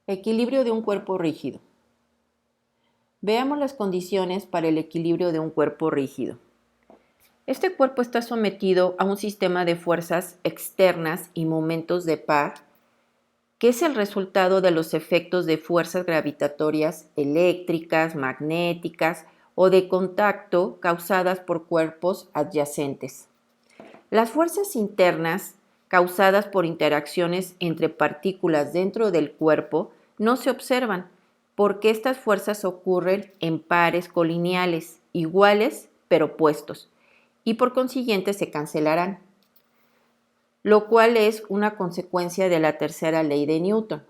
Equilibrio de un cuerpo rígido. Veamos las condiciones para el equilibrio de un cuerpo rígido. Este cuerpo está sometido a un sistema de fuerzas externas y momentos de par, que es el resultado de los efectos de fuerzas gravitatorias eléctricas, magnéticas o de contacto causadas por cuerpos adyacentes. Las fuerzas internas, causadas por interacciones entre partículas dentro del cuerpo, no se observan, porque estas fuerzas ocurren en pares colineales, iguales pero opuestos, y por consiguiente se cancelarán, lo cual es una consecuencia de la tercera ley de Newton.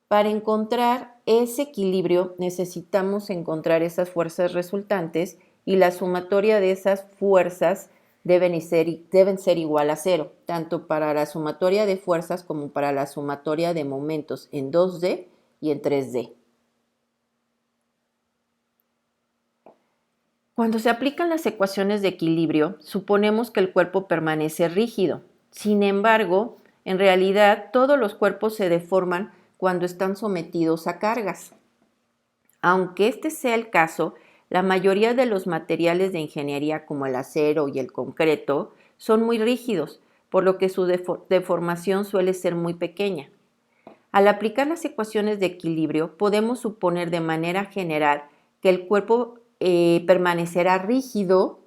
Para encontrar ese equilibrio necesitamos encontrar esas fuerzas resultantes y la sumatoria de esas fuerzas deben ser igual a cero, tanto para la sumatoria de fuerzas como para la sumatoria de momentos en 2D y en 3D. Cuando se aplican las ecuaciones de equilibrio, suponemos que el cuerpo permanece rígido. Sin embargo, en realidad todos los cuerpos se deforman cuando están sometidos a cargas. Aunque este sea el caso, la mayoría de los materiales de ingeniería como el acero y el concreto son muy rígidos, por lo que su deformación suele ser muy pequeña. Al aplicar las ecuaciones de equilibrio, podemos suponer de manera general que el cuerpo permanecerá rígido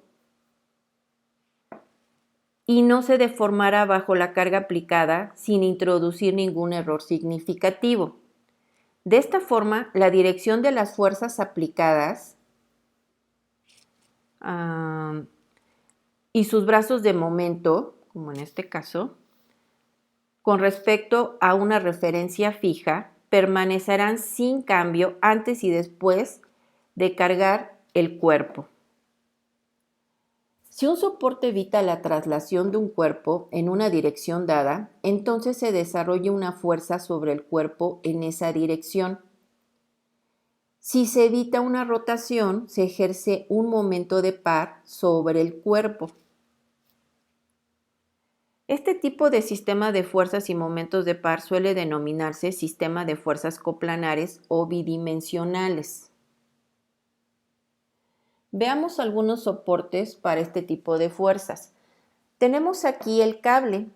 y no se deformará bajo la carga aplicada sin introducir ningún error significativo. De esta forma, la dirección de las fuerzas aplicadas y sus brazos de momento, como en este caso, con respecto a una referencia fija, permanecerán sin cambio antes y después de cargar el cuerpo. Si un soporte evita la traslación de un cuerpo en una dirección dada, entonces se desarrolla una fuerza sobre el cuerpo en esa dirección. Si se evita una rotación, se ejerce un momento de par sobre el cuerpo. Este tipo de sistema de fuerzas y momentos de par suele denominarse sistema de fuerzas coplanares o bidimensionales. Veamos algunos soportes para este tipo de fuerzas. Tenemos aquí el cable,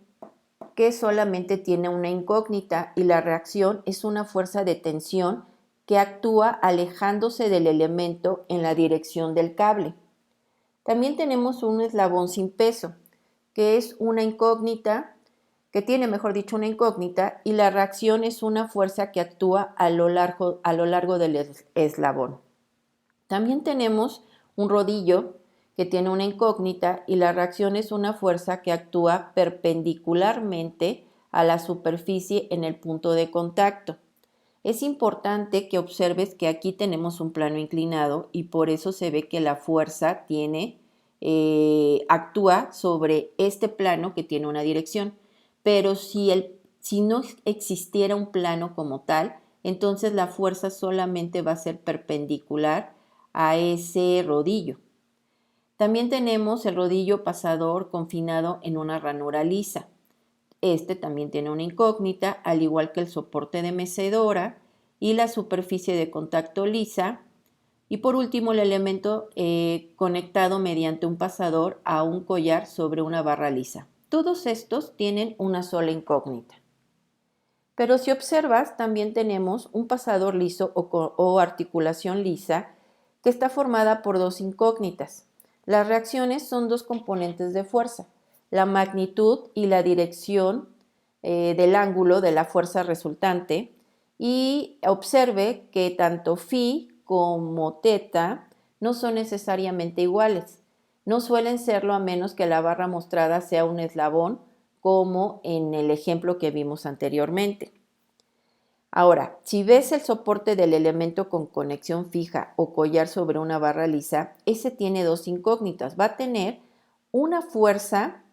que solamente tiene una incógnita y la reacción es una fuerza de tensión que actúa alejándose del elemento en la dirección del cable. También tenemos un eslabón sin peso, que es una incógnita, que tiene, mejor dicho, una incógnita, y la reacción es una fuerza que actúa a lo largo del eslabón. También tenemos un rodillo que tiene una incógnita y la reacción es una fuerza que actúa perpendicularmente a la superficie en el punto de contacto. Es importante que observes que aquí tenemos un plano inclinado y por eso se ve que la fuerza actúa sobre este plano que tiene una dirección. Pero si no existiera un plano como tal, entonces la fuerza solamente va a ser perpendicular a ese rodillo. También tenemos el rodillo pasador confinado en una ranura lisa. Este también tiene una incógnita, al igual que el soporte de mecedora y la superficie de contacto lisa. Y por último, el elemento conectado mediante un pasador a un collar sobre una barra lisa. Todos estos tienen una sola incógnita. Pero si observas, también tenemos un pasador liso o articulación lisa que está formada por dos incógnitas. Las reacciones son dos componentes de fuerza, la magnitud y la dirección del ángulo de la fuerza resultante, y observe que tanto phi como θ no son necesariamente iguales. No suelen serlo a menos que la barra mostrada sea un eslabón, como en el ejemplo que vimos anteriormente. Ahora, si ves el soporte del elemento con conexión fija o collar sobre una barra lisa, ese tiene dos incógnitas. Va a tener una fuerza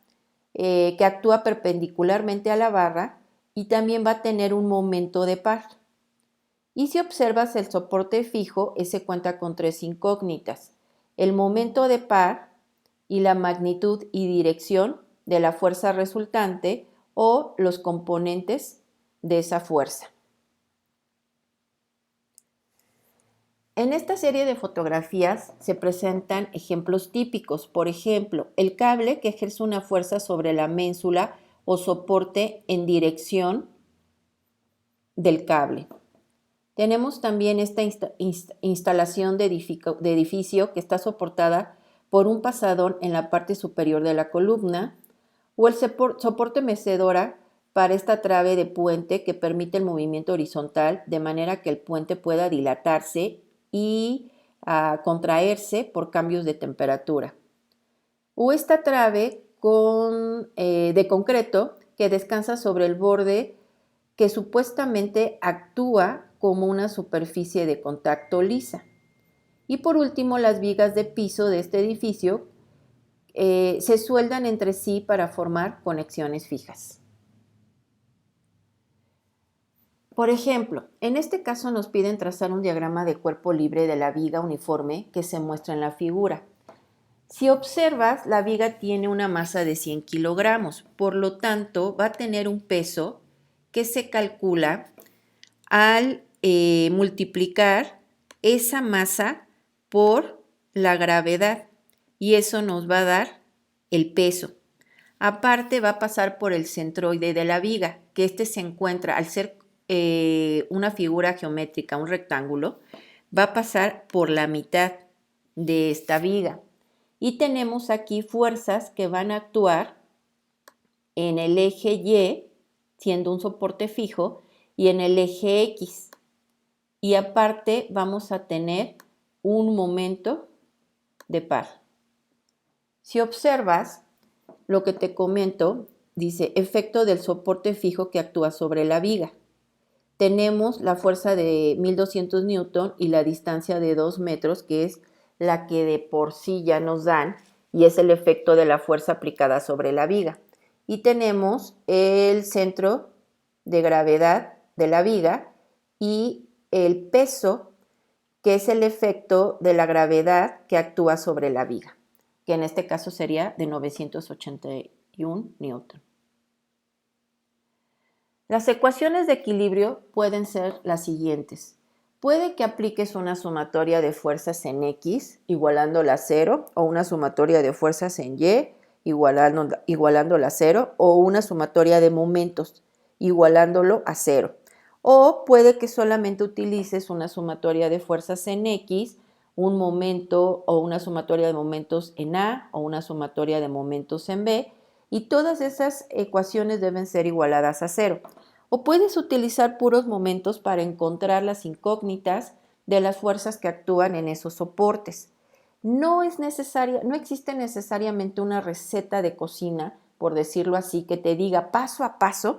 que actúa perpendicularmente a la barra y también va a tener un momento de par. Y si observas el soporte fijo, ese cuenta con tres incógnitas: el momento de par y la magnitud y dirección de la fuerza resultante o los componentes de esa fuerza. En esta serie de fotografías se presentan ejemplos típicos. Por ejemplo, el cable que ejerce una fuerza sobre la ménsula o soporte en dirección del cable. Tenemos también esta instalación de edificio que está soportada por un pasador en la parte superior de la columna, o el soporte mecedora para esta trave de puente que permite el movimiento horizontal de manera que el puente pueda dilatarse y contraerse por cambios de temperatura. O esta trave de concreto que descansa sobre el borde que supuestamente actúa como una superficie de contacto lisa. Y por último, las vigas de piso de este edificio se sueldan entre sí para formar conexiones fijas. Por ejemplo, en este caso nos piden trazar un diagrama de cuerpo libre de la viga uniforme que se muestra en la figura. Si observas, la viga tiene una masa de 100 kilogramos, por lo tanto va a tener un peso que se calcula al multiplicar esa masa por la gravedad, y eso nos va a dar el peso. Aparte va a pasar por el centroide de la viga, que este se encuentra, al ser una figura geométrica, un rectángulo, va a pasar por la mitad de esta viga. Y tenemos aquí fuerzas que van a actuar en el eje Y, siendo un soporte fijo, y en el eje X. Y aparte vamos a tener un momento de par. Si observas lo que te comento, dice efecto del soporte fijo que actúa sobre la viga. Tenemos la fuerza de 1200 newton y la distancia de 2 metros, que es la que de por sí ya nos dan, y es el efecto de la fuerza aplicada sobre la viga. Y tenemos el centro de gravedad de la viga y el peso, que es el efecto de la gravedad que actúa sobre la viga, que en este caso sería de 981 newton. Las ecuaciones de equilibrio pueden ser las siguientes. Puede que apliques una sumatoria de fuerzas en X igualándola a 0, o una sumatoria de fuerzas en Y igualándola a 0, o una sumatoria de momentos igualándolo a 0. O puede que solamente utilices una sumatoria de fuerzas en X, un momento o una sumatoria de momentos en A o una sumatoria de momentos en B, y todas esas ecuaciones deben ser igualadas a 0. O puedes utilizar puros momentos para encontrar las incógnitas de las fuerzas que actúan en esos soportes. No existe necesariamente una receta de cocina, por decirlo así, que te diga paso a paso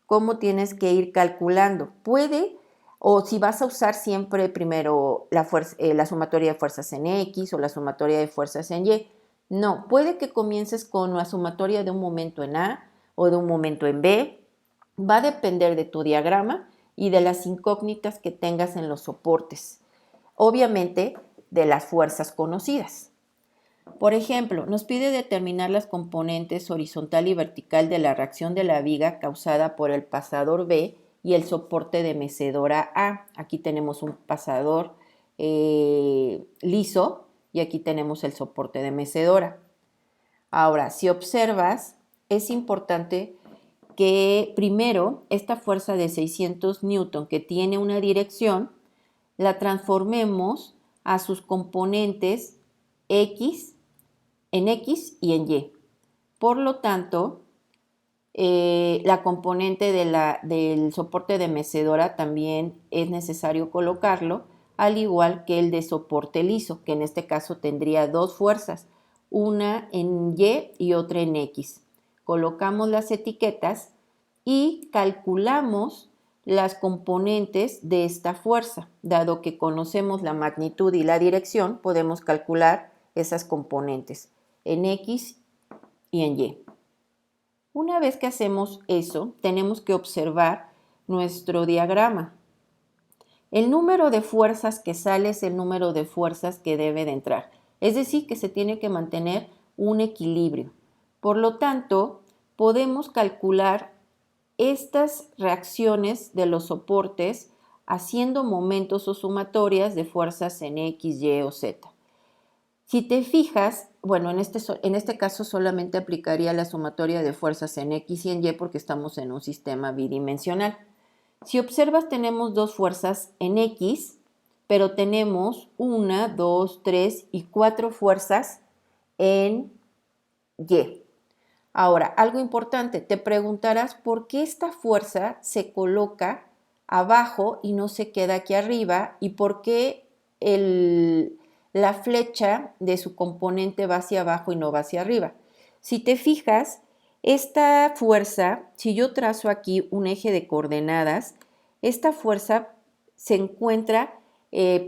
cómo tienes que ir calculando. Puede, o si vas a usar siempre primero la sumatoria de fuerzas en X o la sumatoria de fuerzas en Y. No, puede que comiences con la sumatoria de un momento en A o de un momento en B. Va a depender de tu diagrama y de las incógnitas que tengas en los soportes. Obviamente, de las fuerzas conocidas. Por ejemplo, nos pide determinar las componentes horizontal y vertical de la reacción de la viga causada por el pasador B y el soporte de mecedora A. Aquí tenemos un pasador liso y aquí tenemos el soporte de mecedora. Ahora, si observas, es importante que primero esta fuerza de 600 newton que tiene una dirección, la transformemos a sus componentes X en X y en Y. Por lo tanto, la componente del soporte de mecedora también es necesario colocarlo, al igual que el de soporte liso, que en este caso tendría dos fuerzas, una en Y y otra en X. Colocamos las etiquetas y calculamos las componentes de esta fuerza. Dado que conocemos la magnitud y la dirección, podemos calcular esas componentes en X y en Y. Una vez que hacemos eso, tenemos que observar nuestro diagrama. El número de fuerzas que sale es el número de fuerzas que debe de entrar. Es decir, que se tiene que mantener un equilibrio. Por lo tanto, podemos calcular estas reacciones de los soportes haciendo momentos o sumatorias de fuerzas en X, Y o Z. Si te fijas, bueno, en este caso solamente aplicaría la sumatoria de fuerzas en X y en Y porque estamos en un sistema bidimensional. Si observas, tenemos dos fuerzas en X, pero tenemos 1, 2, 3 y 4 fuerzas en Y. Ahora, algo importante, te preguntarás por qué esta fuerza se coloca abajo y no se queda aquí arriba y por qué la flecha de su componente va hacia abajo y no va hacia arriba. Si te fijas, esta fuerza, si yo trazo aquí un eje de coordenadas, esta fuerza se encuentra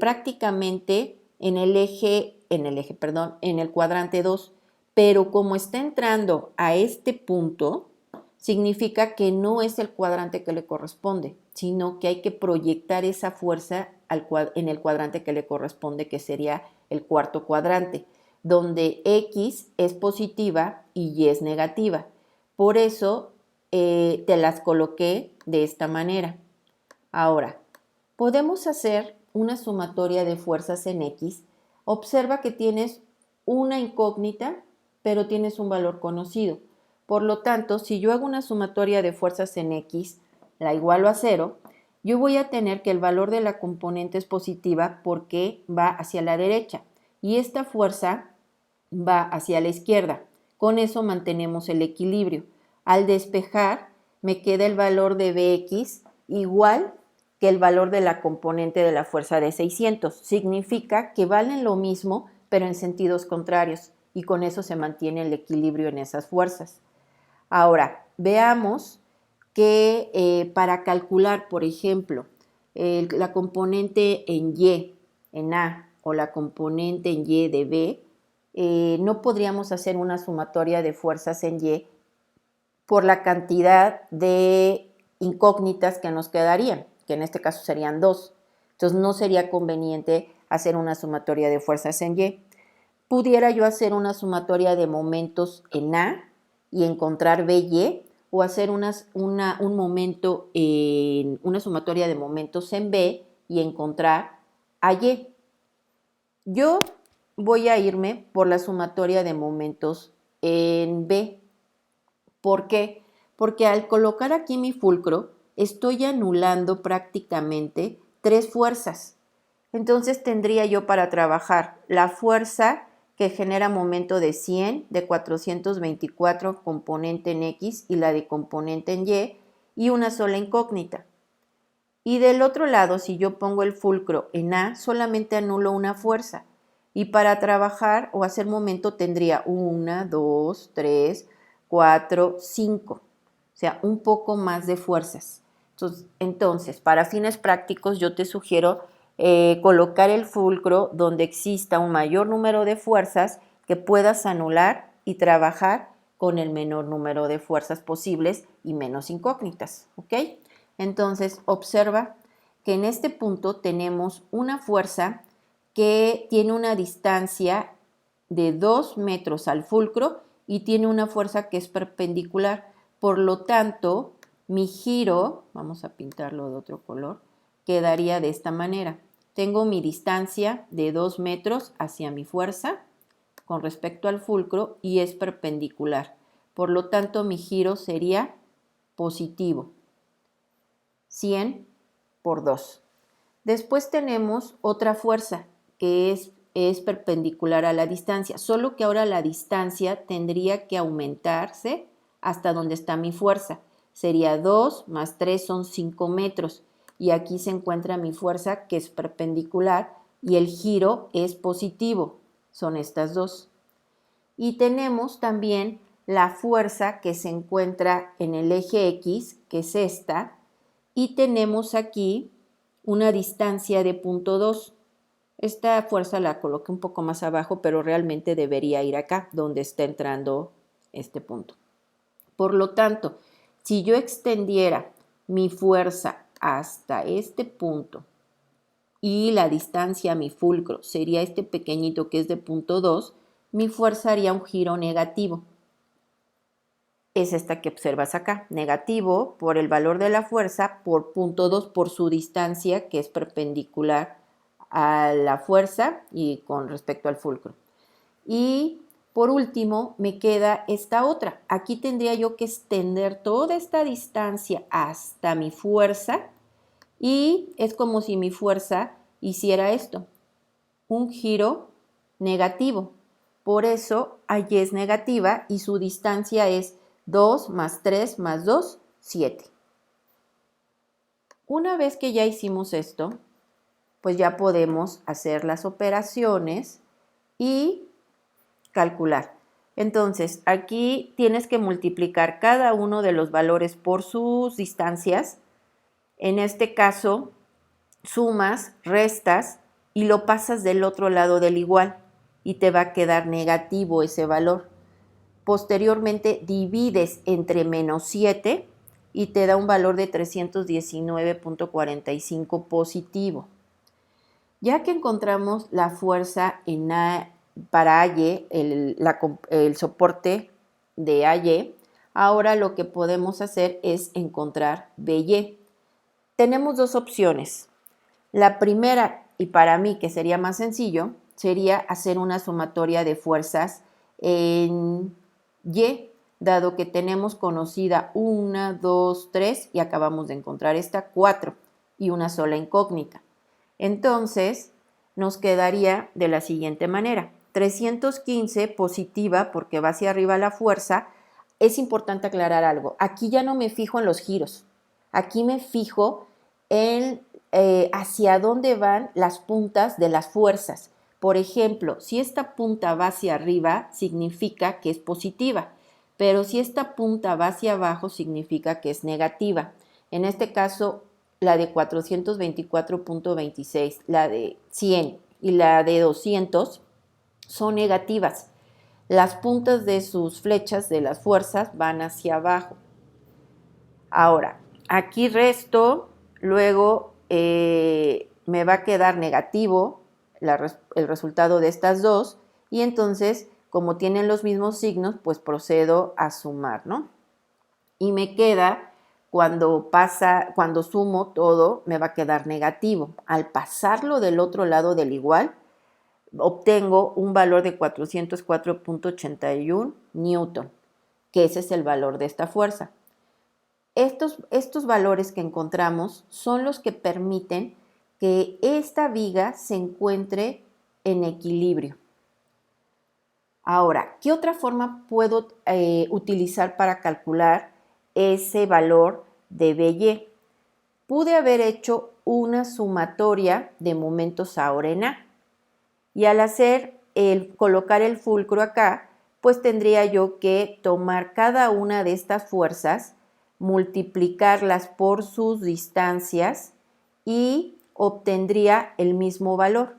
prácticamente en el cuadrante 2, pero como está entrando a este punto, significa que no es el cuadrante que le corresponde, sino que hay que proyectar esa fuerza en el cuadrante que le corresponde, que sería el cuarto cuadrante, donde X es positiva y Y es negativa. Por eso te las coloqué de esta manera. Ahora, podemos hacer una sumatoria de fuerzas en X. Observa que tienes una incógnita, pero tienes un valor conocido. Por lo tanto, si yo hago una sumatoria de fuerzas en X, la igualo a 0, yo voy a tener que el valor de la componente es positiva porque va hacia la derecha y esta fuerza va hacia la izquierda. Con eso mantenemos el equilibrio. Al despejar, me queda el valor de Bx igual que el valor de la componente de la fuerza de 600. Significa que valen lo mismo, pero en sentidos contrarios, y con eso se mantiene el equilibrio en esas fuerzas. Ahora, veamos que para calcular, por ejemplo, la componente en Y, en A, o la componente en Y de B, no podríamos hacer una sumatoria de fuerzas en Y por la cantidad de incógnitas que nos quedarían, que en este caso serían 2. Entonces no sería conveniente hacer una sumatoria de fuerzas en Y. Pudiera yo hacer una sumatoria de momentos en A y encontrar BY, o hacer una sumatoria de momentos en B y encontrar AY. Yo voy a irme por la sumatoria de momentos en B. ¿Por qué? Porque al colocar aquí mi fulcro, estoy anulando prácticamente 3 fuerzas. Entonces tendría yo para trabajar la fuerza que genera momento de 100, de 424 componente en X y la de componente en y una sola incógnita. Y del otro lado, si yo pongo el fulcro en A, solamente anulo una fuerza. Y para trabajar o hacer momento tendría 1, 2, 3, 4, 5. O sea, un poco más de fuerzas. Entonces, para fines prácticos, yo te sugiero colocar el fulcro donde exista un mayor número de fuerzas que puedas anular y trabajar con el menor número de fuerzas posibles y menos incógnitas, ¿ok? Entonces, observa que en este punto tenemos una fuerza que tiene una distancia de 2 metros al fulcro y tiene una fuerza que es perpendicular. Por lo tanto, mi giro, vamos a pintarlo de otro color, quedaría de esta manera. Tengo mi distancia de 2 metros hacia mi fuerza con respecto al fulcro y es perpendicular. Por lo tanto, mi giro sería positivo. 100 por 2. Después tenemos otra fuerza que es perpendicular a la distancia, solo que ahora la distancia tendría que aumentarse hasta donde está mi fuerza. Sería 2 más 3 son 5 metros y aquí se encuentra mi fuerza que es perpendicular y el giro es positivo, son estas dos. Y tenemos también la fuerza que se encuentra en el eje X, que es esta, y tenemos aquí una distancia de 0.2. Esta fuerza la coloqué un poco más abajo, pero realmente debería ir acá, donde está entrando este punto. Por lo tanto, si yo extendiera mi fuerza hasta este punto y la distancia a mi fulcro sería este pequeñito que es de 0.2, mi fuerza haría un giro negativo. es esta que observas acá, negativo por el valor de la fuerza por 0.2 por su distancia, que es perpendicular a la fuerza y con respecto al fulcro. Y por último me queda esta otra. Aquí tendría yo que extender toda esta distancia hasta mi fuerza y es como si mi fuerza hiciera esto, un giro negativo. Por eso Y es negativa y su distancia es 2 más 3 más 2, 7. Una vez que ya hicimos esto, pues ya podemos hacer las operaciones y calcular. Entonces, aquí tienes que multiplicar cada uno de los valores por sus distancias. En este caso, sumas, restas y lo pasas del otro lado del igual y te va a quedar negativo ese valor. Posteriormente divides entre menos 7 y te da un valor de 319.45 positivo. Ya que encontramos la fuerza en para AY, el soporte de AY, ahora lo que podemos hacer es encontrar BY. Tenemos dos opciones. La primera, y para mí que sería más sencillo, sería hacer una sumatoria de fuerzas en Y, dado que tenemos conocida 1, 2, 3 y acabamos de encontrar esta 4 y una sola incógnita. Entonces, nos quedaría de la siguiente manera. 315 positiva porque va hacia arriba la fuerza. Es importante aclarar algo. Aquí ya no me fijo en los giros. Aquí me fijo en hacia dónde van las puntas de las fuerzas. Por ejemplo, si esta punta va hacia arriba, significa que es positiva. Pero si esta punta va hacia abajo, significa que es negativa. En este caso, la de 424.26, la de 100 y la de 200 son negativas. Las puntas de sus flechas de las fuerzas van hacia abajo. Ahora, aquí resto, luego me va a quedar negativo el resultado de estas dos y entonces, como tienen los mismos signos, pues procedo a sumar, ¿no? Y me queda, cuando sumo todo, me va a quedar negativo. Al pasarlo del otro lado del igual, obtengo un valor de 404.81 newton, que ese es el valor de esta fuerza. Estos valores que encontramos son los que permiten que esta viga se encuentre en equilibrio. Ahora, ¿qué otra forma puedo utilizar para calcular ese valor de BY? Pude haber hecho una sumatoria de momentos ahora en A. Y al colocar el fulcro acá, pues tendría yo que tomar cada una de estas fuerzas, multiplicarlas por sus distancias y obtendría el mismo valor.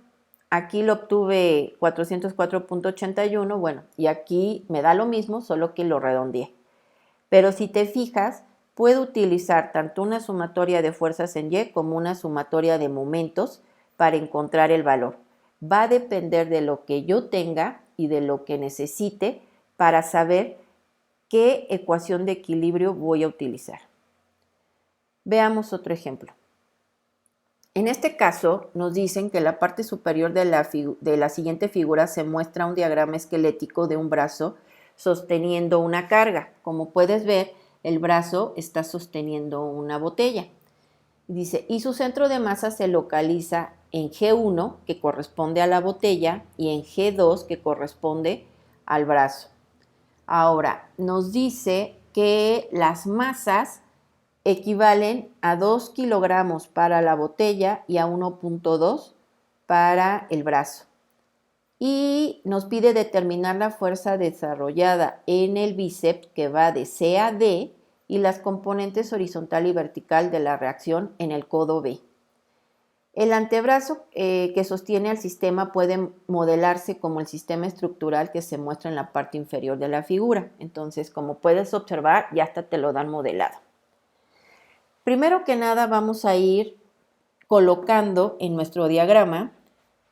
Aquí lo obtuve 404.81, bueno, y aquí me da lo mismo, solo que lo redondeé. Pero si te fijas, puedo utilizar tanto una sumatoria de fuerzas en Y como una sumatoria de momentos para encontrar el valor. Va a depender de lo que yo tenga y de lo que necesite para saber qué ecuación de equilibrio voy a utilizar. Veamos otro ejemplo. En este caso, nos dicen que en la parte superior de la siguiente figura se muestra un diagrama esquelético de un brazo sosteniendo una carga. Como puedes ver, el brazo está sosteniendo una botella. Dice, y su centro de masa se localiza en G1, que corresponde a la botella, y en G2, que corresponde al brazo. Ahora, nos dice que las masas equivalen a 2 kilogramos para la botella y a 1.2 para el brazo. Y nos pide determinar la fuerza desarrollada en el bíceps que va de C a D y las componentes horizontal y vertical de la reacción en el codo B. El antebrazo que sostiene al sistema puede modelarse como el sistema estructural que se muestra en la parte inferior de la figura. Entonces, como puedes observar, ya hasta te lo dan modelado. Primero que nada vamos a ir colocando en nuestro diagrama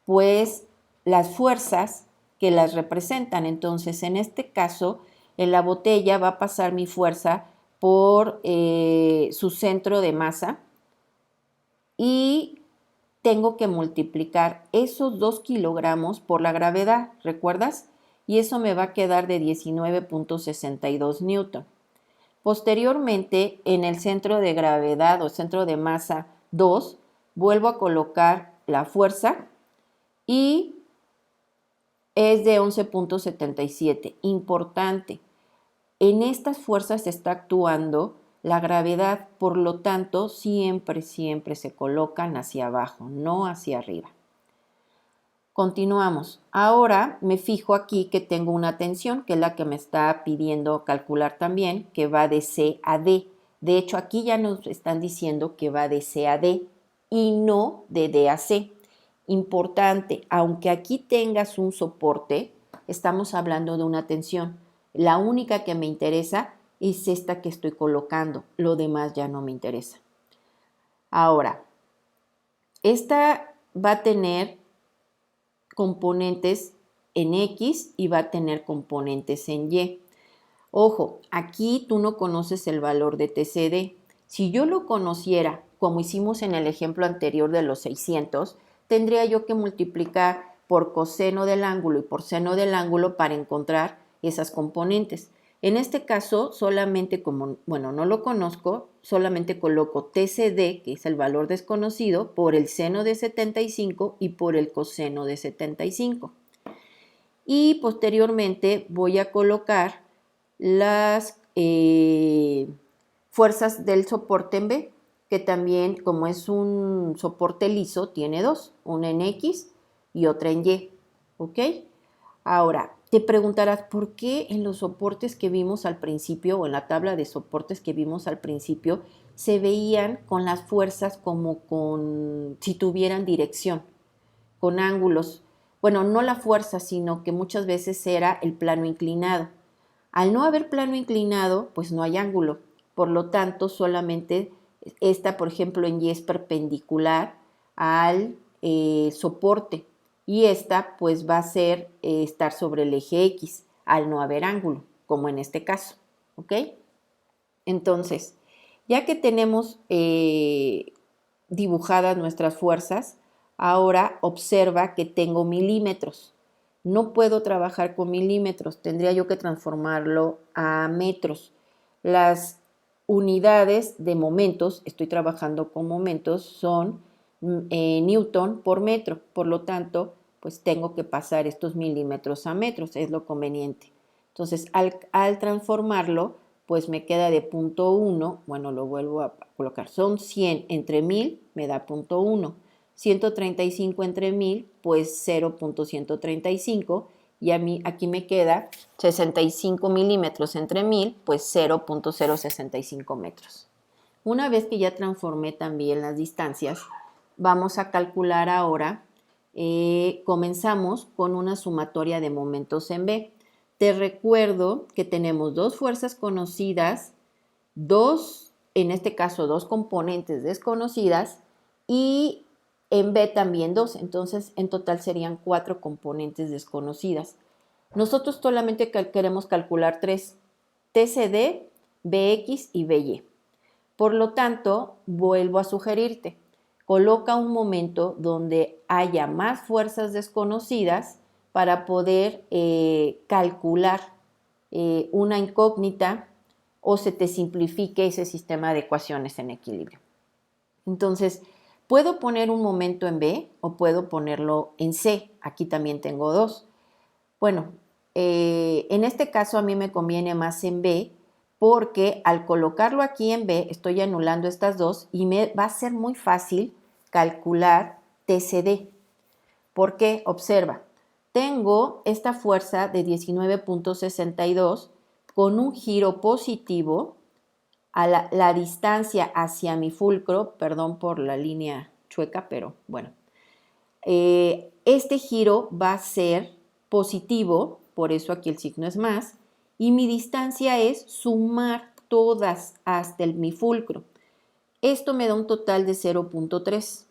pues las fuerzas que las representan. Entonces en este caso En la botella va a pasar mi fuerza por su centro de masa y tengo que multiplicar esos 2 kilogramos por la gravedad, ¿recuerdas? Y eso me va a quedar de 19.62 newton. Posteriormente, en el centro de gravedad o centro de masa 2, vuelvo a colocar la fuerza y es de 11.77. Importante, en estas fuerzas está actuando la gravedad, por lo tanto, siempre se colocan hacia abajo, no hacia arriba. Continuamos. Ahora me fijo aquí que tengo una tensión, que es la que me está pidiendo calcular también, que va de C a D. De hecho, aquí ya nos están diciendo que va de C a D y no de D a C. Importante, aunque aquí tengas un soporte, estamos hablando de una tensión. La única que me interesa es esta que estoy colocando. Lo demás ya no me interesa. Ahora, esta va a tener componentes en X y va a tener componentes en Y. Ojo, aquí tú no conoces el valor de TCD. Si yo lo conociera, como hicimos en el ejemplo anterior de los 600, tendría yo que multiplicar por coseno del ángulo y por seno del ángulo para encontrar esas componentes. En este caso, solamente como, bueno, no lo conozco, solamente coloco TCD, que es el valor desconocido, por el seno de 75 y por el coseno de 75. Y posteriormente voy a colocar las fuerzas del soporte en B, que también, como es un soporte liso, tiene dos, una en X y otra en Y, ¿ok? Ahora, te preguntarás, ¿por qué en los soportes que vimos al principio o en la tabla de soportes que vimos al principio se veían con las fuerzas como si tuvieran dirección, con ángulos? Bueno, no la fuerza, sino que muchas veces era el plano inclinado. Al no haber plano inclinado, pues no hay ángulo. Por lo tanto, solamente esta, por ejemplo, en Y es perpendicular al soporte. Y esta, pues va a ser estar sobre el eje X, al no haber ángulo, como en este caso. ¿Ok? Entonces, ya que tenemos dibujadas nuestras fuerzas, ahora observa que tengo milímetros. No puedo trabajar con milímetros, tendría yo que transformarlo a metros. Las unidades de momentos, estoy trabajando con momentos, son newton por metro. Por lo tanto, pues tengo que pasar estos milímetros a metros, es lo conveniente. Entonces, al transformarlo, pues me queda de 0.1, bueno, lo vuelvo a colocar, son 100 entre 1000, me da 0.1. 135 entre 1000, pues 0.135, y a mí aquí me queda 65 milímetros entre 1000, pues 0.065 metros. Una vez que ya transformé también las distancias, vamos a calcular ahora, comenzamos con una sumatoria de momentos en B. Te recuerdo que tenemos dos fuerzas conocidas, en este caso dos componentes desconocidas, y en B también dos, entonces en total serían 4 componentes desconocidas. Nosotros solamente queremos calcular 3, TCD, BX y BY. Por lo tanto, vuelvo a sugerirte, coloca un momento donde haya más fuerzas desconocidas para poder calcular una incógnita o se te simplifique ese sistema de ecuaciones en equilibrio. Entonces, puedo poner un momento en B o puedo ponerlo en C. Aquí también tengo dos. Bueno, en este caso a mí me conviene más en B porque al colocarlo aquí en B estoy anulando estas dos y me va a ser muy fácil calcular TCD. ¿Por qué? Observa, tengo esta fuerza de 19.62 con un giro positivo a la distancia hacia mi fulcro, perdón por la línea chueca, pero bueno, este giro va a ser positivo, por eso aquí el signo es más, y mi distancia es sumar todas hasta mi fulcro. Esto me da un total de 0.3.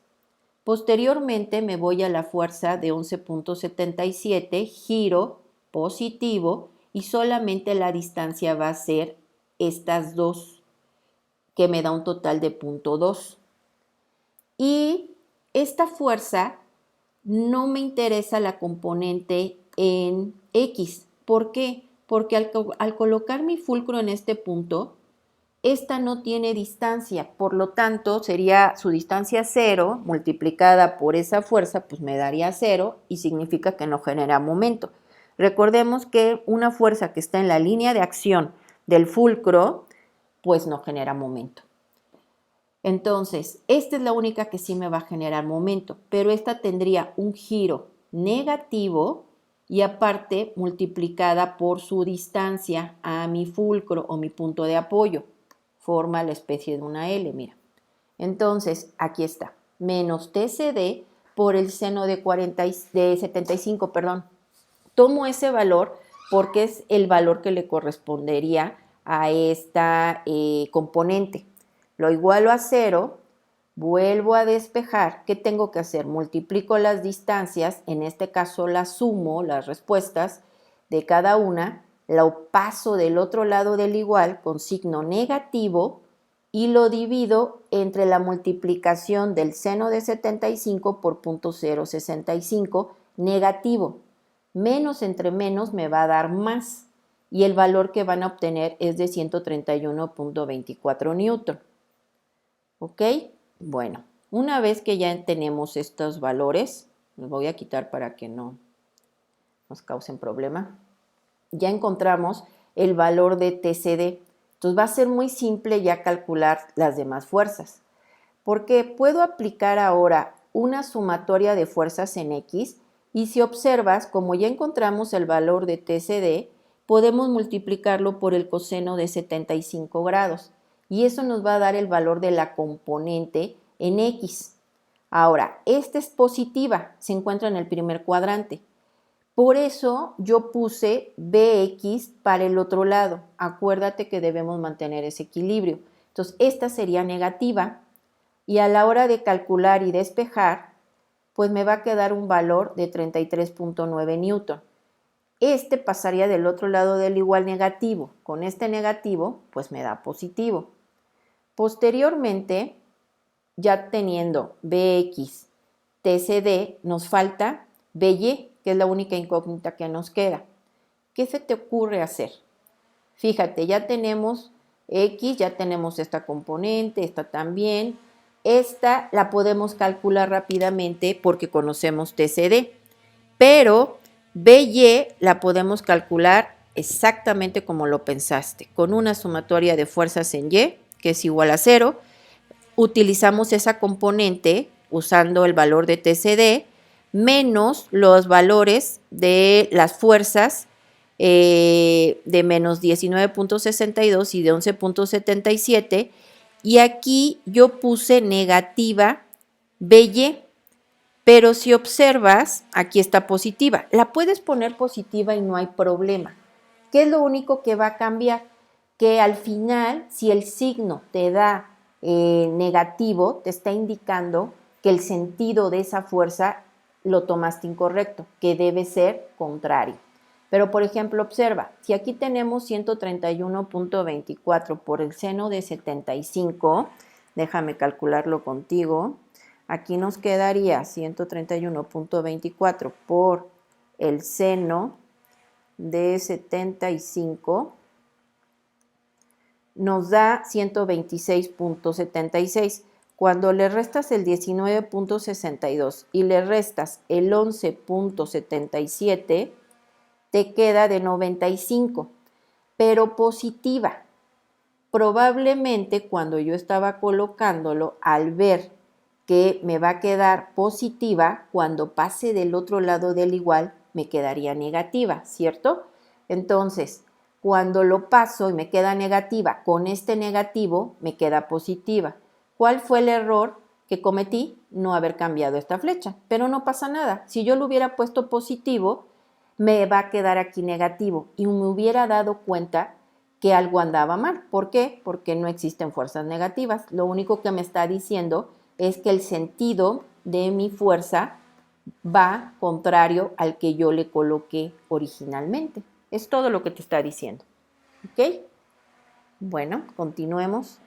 Posteriormente me voy a la fuerza de 11.77, giro positivo, y solamente la distancia va a ser estas dos, que me da un total de 0.2. Y esta fuerza no me interesa la componente en X. ¿Por qué? Porque al colocar mi fulcro en este punto, esta no tiene distancia, por lo tanto sería su distancia 0 multiplicada por esa fuerza, pues me daría 0 y significa que no genera momento. Recordemos que una fuerza que está en la línea de acción del fulcro, pues no genera momento. Entonces, esta es la única que sí me va a generar momento, pero esta tendría un giro negativo y aparte multiplicada por su distancia a mi fulcro o mi punto de apoyo. Forma la especie de una L, mira. Entonces, aquí está, menos TCD por el seno de 75, perdón. Tomo ese valor porque es el valor que le correspondería a esta componente. Lo igualo a 0, vuelvo a despejar. ¿Qué tengo que hacer? Multiplico las distancias, en este caso las sumo, las respuestas de cada una, lo paso del otro lado del igual con signo negativo y lo divido entre la multiplicación del seno de 75 por 0.065 negativo. Menos entre menos me va a dar más y el valor que van a obtener es de 131.24 newton. ¿Ok? Bueno, una vez que ya tenemos estos valores, los voy a quitar para que no nos causen problema. Ya encontramos el valor de TCD. Entonces va a ser muy simple ya calcular las demás fuerzas. Porque puedo aplicar ahora una sumatoria de fuerzas en X y si observas, como ya encontramos el valor de TCD, podemos multiplicarlo por el coseno de 75 grados y eso nos va a dar el valor de la componente en X. Ahora, esta es positiva, se encuentra en el primer cuadrante. Por eso yo puse Bx para el otro lado. Acuérdate que debemos mantener ese equilibrio. Entonces, esta sería negativa y a la hora de calcular y despejar, pues me va a quedar un valor de 33.9 newton. Este pasaría del otro lado del igual negativo. Con este negativo, pues me da positivo. Posteriormente, ya teniendo Bx, TCD, nos falta By, que es la única incógnita que nos queda. ¿Qué se te ocurre hacer? Fíjate, ya tenemos X, ya tenemos esta componente, esta también. Esta la podemos calcular rápidamente porque conocemos TCD, pero By la podemos calcular exactamente como lo pensaste, con una sumatoria de fuerzas en Y, que es igual a 0. Utilizamos esa componente usando el valor de TCD menos los valores de las fuerzas de menos 19.62 y de 11.77 y aquí yo puse negativa By, pero si observas, aquí está positiva. La puedes poner positiva y no hay problema. ¿Qué es lo único que va a cambiar? Que al final, si el signo te da negativo, te está indicando que el sentido de esa fuerza lo tomaste incorrecto, que debe ser contrario. Pero, por ejemplo, observa, si aquí tenemos 131.24 por el seno de 75, déjame calcularlo contigo, aquí nos quedaría 131.24 por el seno de 75, nos da 126.76. Cuando le restas el 19.62 y le restas el 11.77, te queda de 95, pero positiva. Probablemente cuando yo estaba colocándolo, al ver que me va a quedar positiva, cuando pase del otro lado del igual, me quedaría negativa, ¿cierto? Entonces, cuando lo paso y me queda negativa, con este negativo me queda positiva. ¿Cuál fue el error que cometí? No haber cambiado esta flecha, pero no pasa nada. Si yo lo hubiera puesto positivo, me va a quedar aquí negativo y me hubiera dado cuenta que algo andaba mal. ¿Por qué? Porque no existen fuerzas negativas. Lo único que me está diciendo es que el sentido de mi fuerza va contrario al que yo le coloqué originalmente. Es todo lo que te está diciendo. ¿Ok? Bueno, continuemos.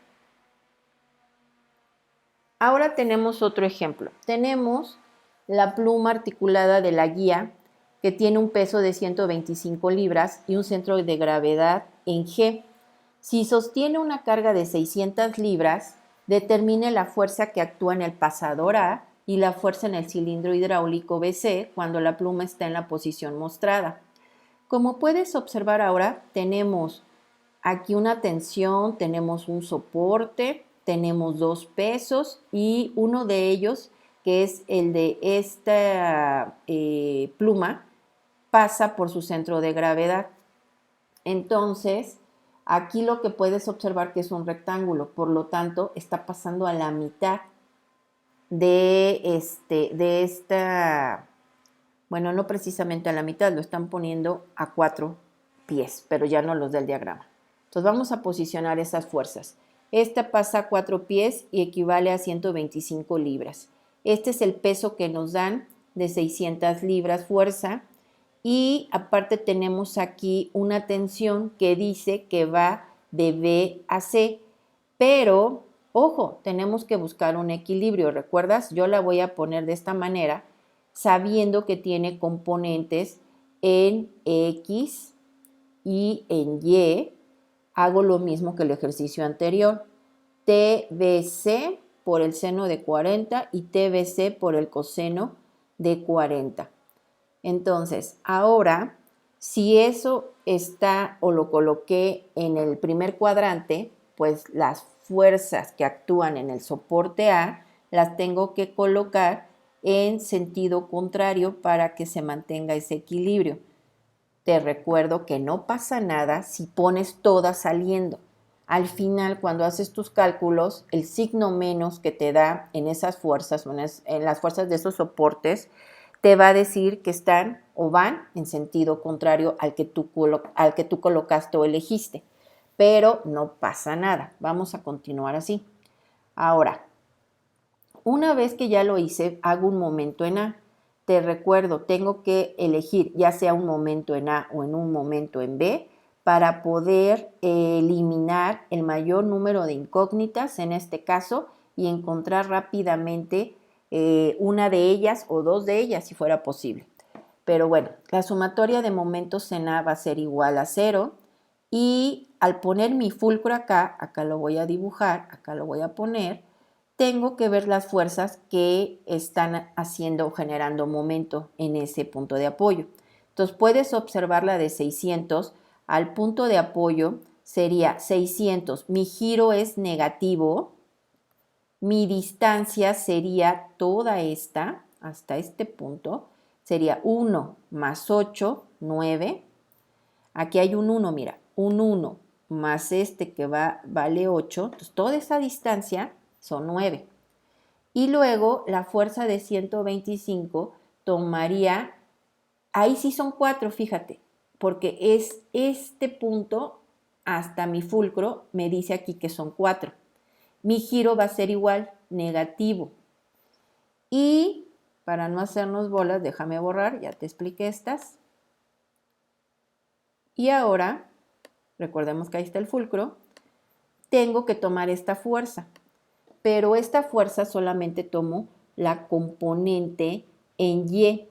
Ahora tenemos otro ejemplo. Tenemos la pluma articulada de la guía que tiene un peso de 125 libras y un centro de gravedad en G. Si sostiene una carga de 600 libras, determine la fuerza que actúa en el pasador A y la fuerza en el cilindro hidráulico BC cuando la pluma está en la posición mostrada. Como puedes observar ahora, tenemos aquí una tensión, tenemos un soporte, tenemos dos pesos y uno de ellos, que es el de esta pluma, pasa por su centro de gravedad. Entonces, aquí lo que puedes observar que es un rectángulo, por lo tanto, está pasando a la mitad de esta, bueno, no precisamente a la mitad, lo están poniendo a 4 pies, pero ya no los del diagrama. Entonces vamos a posicionar esas fuerzas. Esta pasa a 4 pies y equivale a 125 libras. Este es el peso que nos dan de 600 libras fuerza. Y aparte tenemos aquí una tensión que dice que va de B a C. Pero, ojo, tenemos que buscar un equilibrio. ¿Recuerdas? Yo la voy a poner de esta manera, sabiendo que tiene componentes en X y en Y. Hago lo mismo que el ejercicio anterior. TBC por el seno de 40 y TBC por el coseno de 40. Entonces, ahora, si eso está o lo coloqué en el primer cuadrante, pues las fuerzas que actúan en el soporte A las tengo que colocar en sentido contrario para que se mantenga ese equilibrio. Te recuerdo que no pasa nada si pones todas saliendo. Al final, cuando haces tus cálculos, el signo menos que te da en esas fuerzas, en las fuerzas de esos soportes, te va a decir que están o van en sentido contrario al que tú colocaste o elegiste. Pero no pasa nada. Vamos a continuar así. Ahora, una vez que ya lo hice, hago un momento en A. Te recuerdo, tengo que elegir ya sea un momento en A o en un momento en B para poder eliminar el mayor número de incógnitas en este caso y encontrar rápidamente una de ellas o dos de ellas si fuera posible. Pero bueno, la sumatoria de momentos en A va a ser igual a 0 y al poner mi fulcro acá lo voy a dibujar, acá lo voy a poner, tengo que ver las fuerzas que están haciendo o generando momento en ese punto de apoyo. Entonces puedes observar la de 600, al punto de apoyo sería 600, mi giro es negativo, mi distancia sería toda esta, hasta este punto, sería 1 más 8, 9. Aquí hay un 1, mira, un 1 más este que vale 8, entonces toda esa distancia son 9. Y luego la fuerza de 125 tomaría, ahí sí son 4, fíjate, porque es este punto hasta mi fulcro, me dice aquí que son 4. Mi giro va a ser igual, negativo. Y para no hacernos bolas, déjame borrar, ya te expliqué estas. Y ahora, recordemos que ahí está el fulcro, tengo que tomar esta fuerza. Pero esta fuerza solamente tomo la componente en Y.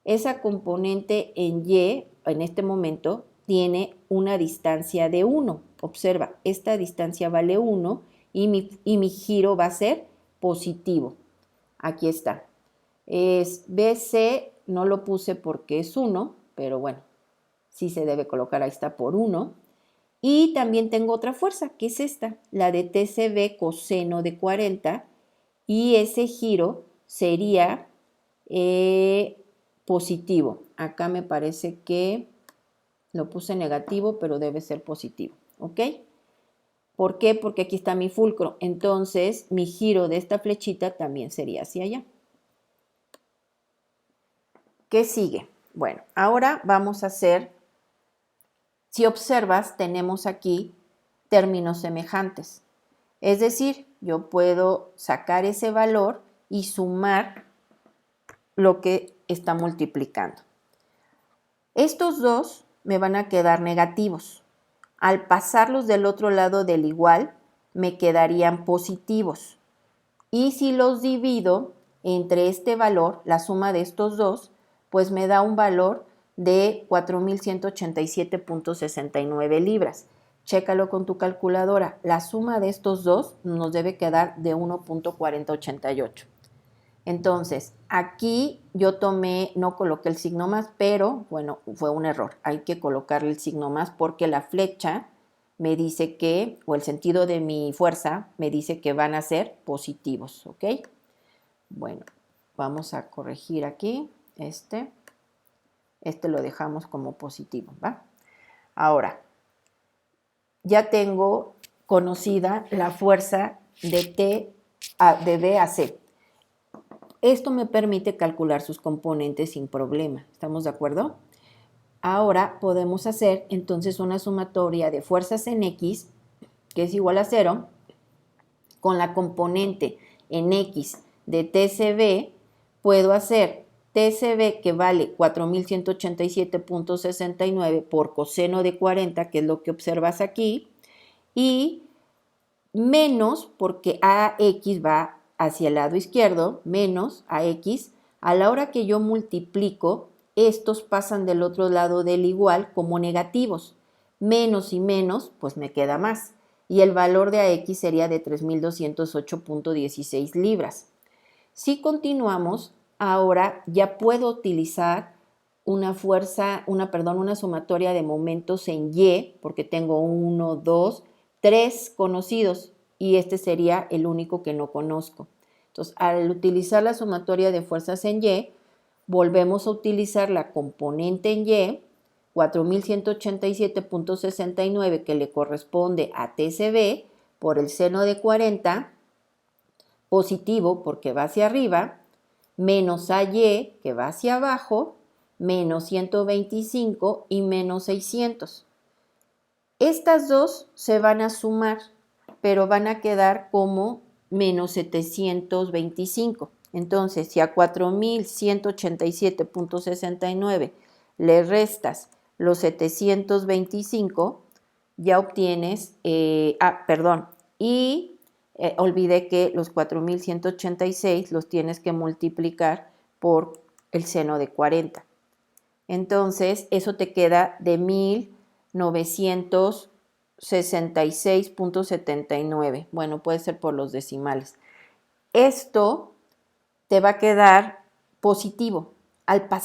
Esa componente en Y, en este momento, tiene una distancia de 1. Observa, esta distancia vale 1 y mi giro va a ser positivo. Aquí está. Es BC, no lo puse porque es 1, pero bueno, sí se debe colocar, ahí está por 1. Y también tengo otra fuerza, que es esta, la de TCB coseno de 40, y ese giro sería positivo. Acá me parece que lo puse negativo, pero debe ser positivo, ¿ok? ¿Por qué? Porque aquí está mi fulcro. Entonces, mi giro de esta flechita también sería hacia allá. ¿Qué sigue? Bueno, ahora vamos a hacer, si observas, tenemos aquí términos semejantes. Es decir, yo puedo sacar ese valor y sumar lo que está multiplicando. Estos dos me van a quedar negativos. Al pasarlos del otro lado del igual, me quedarían positivos. Y si los divido entre este valor, la suma de estos dos, pues me da un valor de 4.187.69 libras. Chécalo con tu calculadora. La suma de estos dos nos debe quedar de 1.4088. Entonces, aquí yo no coloqué el signo más, pero bueno, fue un error. Hay que colocarle el signo más porque la flecha me dice que, o el sentido de mi fuerza me dice que van a ser positivos, ¿ok? Bueno, vamos a corregir aquí este lo dejamos como positivo, ¿va? Ahora, ya tengo conocida la fuerza de B a C. Esto me permite calcular sus componentes sin problema, ¿estamos de acuerdo? Ahora podemos hacer entonces una sumatoria de fuerzas en X, que es igual a 0, con la componente en X de TCB, puedo hacer TCB que vale 4.187.69 por coseno de 40, que es lo que observas aquí, y menos, porque AX va hacia el lado izquierdo, menos AX, a la hora que yo multiplico, estos pasan del otro lado del igual como negativos. Menos y menos, pues me queda más. Y el valor de AX sería de 3.208.16 libras. Si continuamos, ahora ya puedo utilizar una sumatoria de momentos en Y, porque tengo 1, 2, 3 conocidos y este sería el único que no conozco. Entonces, al utilizar la sumatoria de fuerzas en Y, volvemos a utilizar la componente en Y, 4.187.69 que le corresponde a TCB por el seno de 40, positivo porque va hacia arriba, menos AY que va hacia abajo, menos 125 y menos 600. Estas dos se van a sumar, pero van a quedar como menos 725. Entonces, si a 4.187.69 le restas los 725, ya obtienes, olvidé que los 4.186 los tienes que multiplicar por el seno de 40. Entonces, eso te queda de 1.966.79. Bueno, puede ser por los decimales. Esto te va a quedar positivo. Al pasar